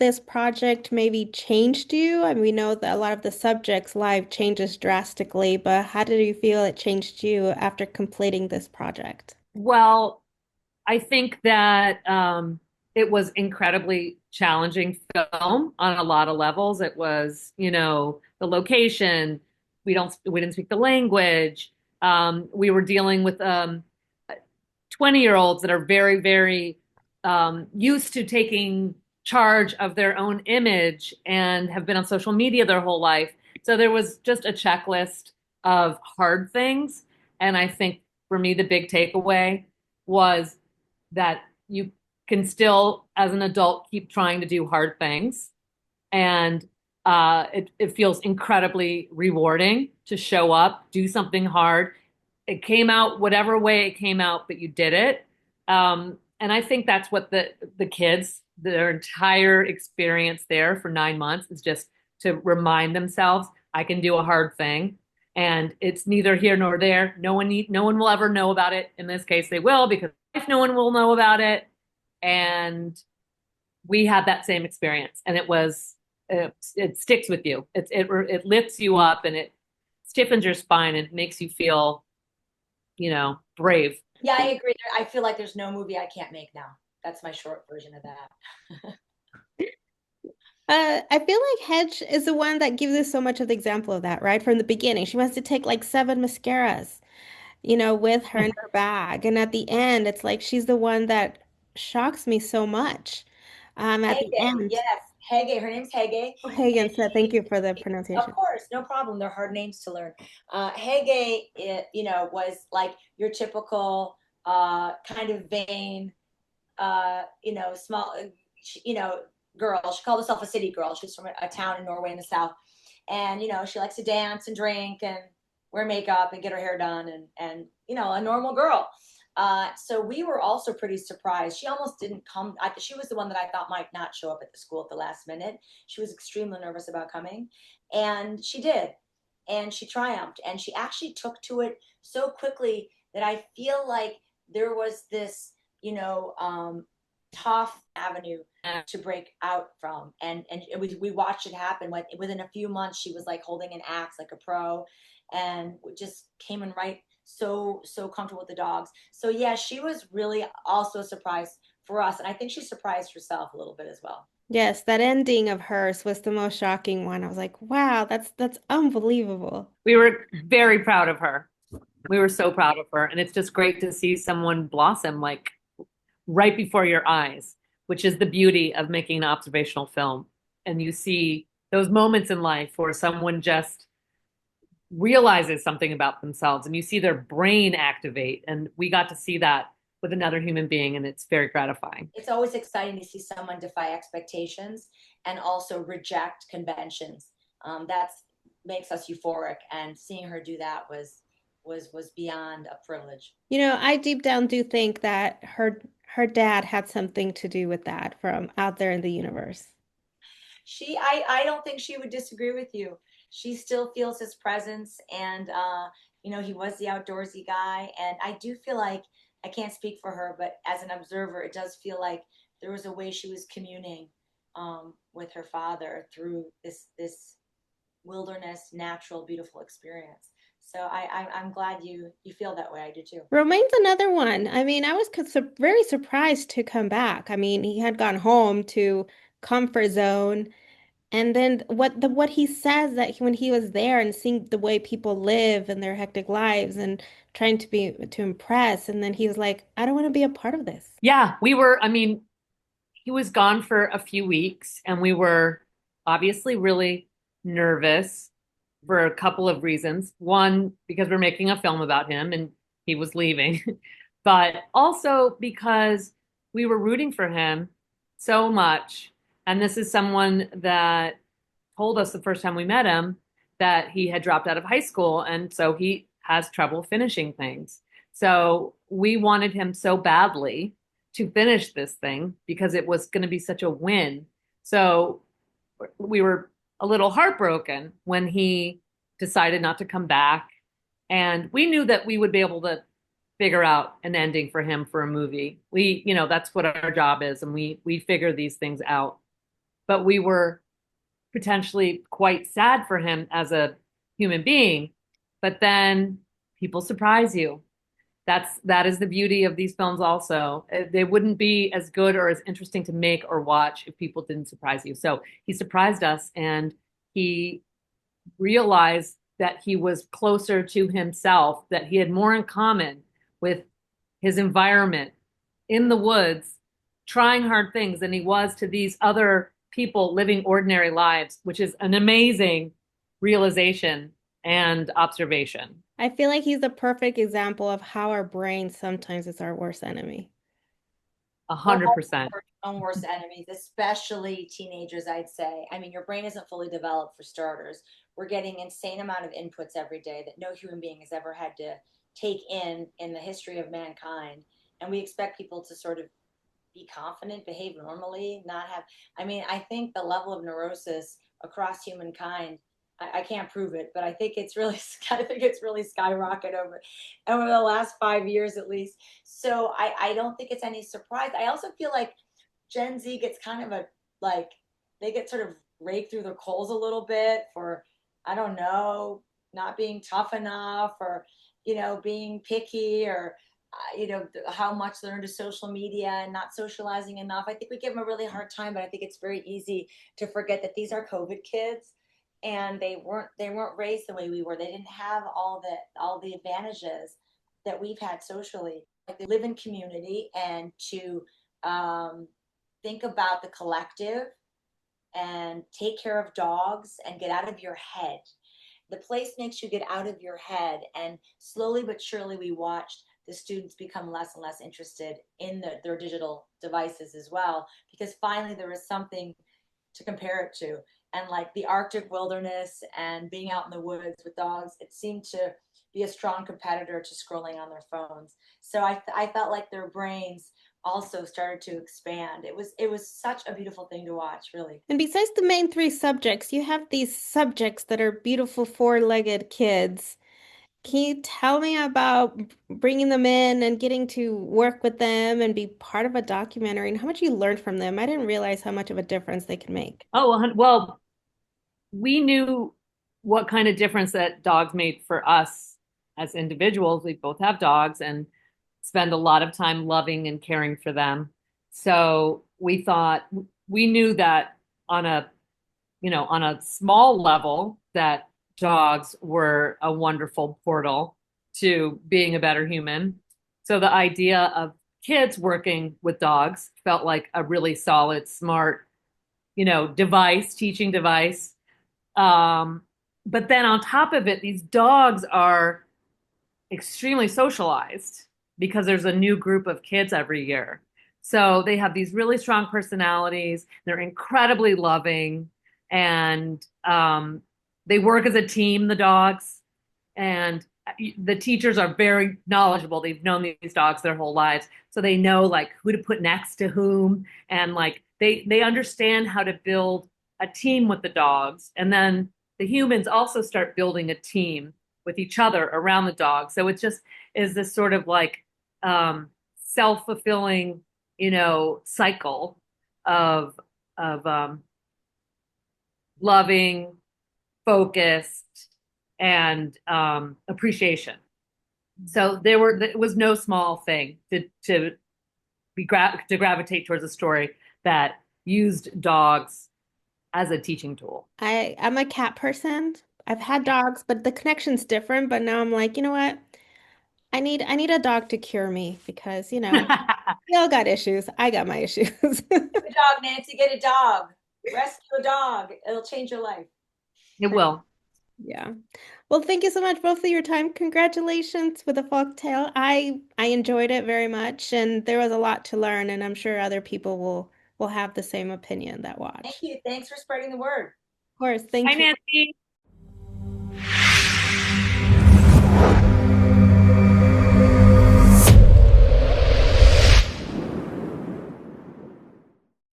this project maybe changed you? I mean, we know that a lot of the subjects' life changes drastically, but how did you feel it changed you after completing this project? Well, I think that it was incredibly challenging film on a lot of levels. It was, the location. We didn't speak the language. We were dealing with 20-year-olds that are very, very used to taking charge of their own image and have been on social media their whole life. So there was just a checklist of hard things. And I think for me, the big takeaway was that you can still, as an adult, keep trying to do hard things. And it feels incredibly rewarding to show up, do something hard. It came out whatever way it came out, but you did it. And I think that's what the kids, their entire experience there for 9 months is just to remind themselves, I can do a hard thing. And it's neither here nor there. No one will ever know about it. In this case, they will because if no one will know about it. And we had that same experience, and it sticks with you. It lifts you up and it stiffens your spine and makes you feel, brave. Yeah, I agree. I feel like there's no movie I can't make now. That's my short version of that. I feel like Hedge is the one that gives us so much of the example of that, right? From the beginning. She wants to take like 7 mascaras, with her in her bag. And at the end, it's like she's the one that shocks me so much. At the Hege, end. yes, Hege. Her name's Hege, Oh, and Hagen said, thank she, you for the of pronunciation. course, no problem. They're hard names to learn. Hege, was like your typical kind of vain, small, you know, girl. She called herself a city girl. She's from a town in Norway in the south, and she likes to dance and drink and wear makeup and get her hair done, and a normal girl. So we were also pretty surprised. She almost didn't come. She was the one that I thought might not show up at the school at the last minute. She was extremely nervous about coming, and she did, and she triumphed, and she actually took to it so quickly that I feel like there was this, tough avenue to break out from, and we watched it happen. Within a few months, she was like holding an axe like a pro, and just came in right so comfortable with the dogs. So yeah, she was really also a surprise for us, and I think she surprised herself a little bit as well. Yes, that ending of hers was the most shocking one. I was like, wow, that's unbelievable. We were very proud of her. We were so proud of her. And it's just great to see someone blossom like right before your eyes, which is the beauty of making an observational film. And you see those moments in life where someone just realizes something about themselves and you see their brain activate. And we got to see that with another human being, and it's very gratifying. It's always exciting to see someone defy expectations and also reject conventions. That's makes us euphoric, and seeing her do that was beyond a privilege. I deep down do think that her dad had something to do with that from out there in the universe. I don't think she would disagree with you. She still feels his presence, and he was the outdoorsy guy, and I do feel like, I can't speak for her, but as an observer, it does feel like there was a way she was communing with her father through this wilderness, natural, beautiful experience. So I'm glad you feel that way. I do too. Romaine's another one. I mean, I was very surprised to come back. I mean, he had gone home to comfort zone, and then what he says that when he was there and seeing the way people live and their hectic lives and trying to impress, and then he was like, I don't want to be a part of this. Yeah, I mean, he was gone for a few weeks and we were obviously really nervous for a couple of reasons. One, because we're making a film about him and he was leaving, but also because we were rooting for him so much. And this is someone that told us the first time we met him that he had dropped out of high school. And so he has trouble finishing things. So we wanted him so badly to finish this thing because it was going to be such a win. So we were a little heartbroken when he decided not to come back. And we knew that we would be able to figure out an ending for him for a movie. That's what our job is, and we figure these things out. but we were potentially quite sad for him as a human being. But then people surprise you. That is the beauty of these films also. They wouldn't be as good or as interesting to make or watch if people didn't surprise you. So he surprised us, and he realized that he was closer to himself, that he had more in common with his environment in the woods, trying hard things than he was to these other people living ordinary lives, which is an amazing realization and observation. I feel like he's the perfect example of how our brain sometimes is our worst enemy. Hundred percent. Our own worst enemies, especially teenagers, I'd say. I mean, your brain isn't fully developed for starters. We're getting insane amount of inputs every day that no human being has ever had to take in the history of mankind. And we expect people to sort of be confident, behave normally, not have. I mean, I think the level of neurosis across humankind, I can't prove it, but I think it's really, I think it's really skyrocketed over the last 5 years at least. So I don't think it's any surprise. I also feel like Gen Z gets kind of a like they get sort of raked through their coals a little bit for I don't know not being tough enough or being picky or how much they're into social media and not socializing enough. I think we give them a really hard time, but I think it's very easy to forget that these are COVID kids and they weren't raised the way we were. They didn't have all the advantages that we've had socially. Like they live in community and to um, think about the collective and take care of dogs and get out of your head. The place makes you get out of your head, and slowly but surely we watched the students become less and less interested in their digital devices as well, because finally there was something to compare it to. And like the Arctic wilderness and being out in the woods with dogs, it seemed to be a strong competitor to scrolling on their phones. So I felt like their brains also started to expand. It was such a beautiful thing to watch, really. And besides the main three subjects, you have these subjects that are beautiful four-legged kids. Can you tell me about bringing them in and getting to work with them and be part of a documentary and how much you learned from them? I didn't realize how much of a difference they can make. Oh, well, we knew what kind of difference that dogs made for us as individuals. We both have dogs and spend a lot of time loving and caring for them. So we thought we knew that on a on a small level that dogs were a wonderful portal to being a better human. So the idea of kids working with dogs felt like a really solid, smart, device, teaching device. Um, but then on top of it, these dogs are extremely socialized because there's a new group of kids every year. So they have these really strong personalities. They're incredibly loving, and they work as a team, the dogs. And the teachers are very knowledgeable. They've known these dogs their whole lives, so they know like who to put next to whom, and like they understand how to build a team with the dogs. And then the humans also start building a team with each other around the dog. So it just is this sort of like self-fulfilling, cycle of of loving, focused, and appreciation. So it was no small thing to gravitate towards a story that used dogs as a teaching tool. I'm a cat person. I've had dogs, but the connection's different. But now I'm like, you know what? I need a dog to cure me because, we all got issues. I got my issues. Get a dog, Nancy. Get a dog. Rescue a dog. It'll change your life. It will. Yeah. Well, thank you so much both for your time. Congratulations with the folk tale. I enjoyed it very much and there was a lot to learn and I'm sure other people will have the same opinion that Thank watch. you. Thanks for spreading the word. Of course, Hi, thank you. Nancy.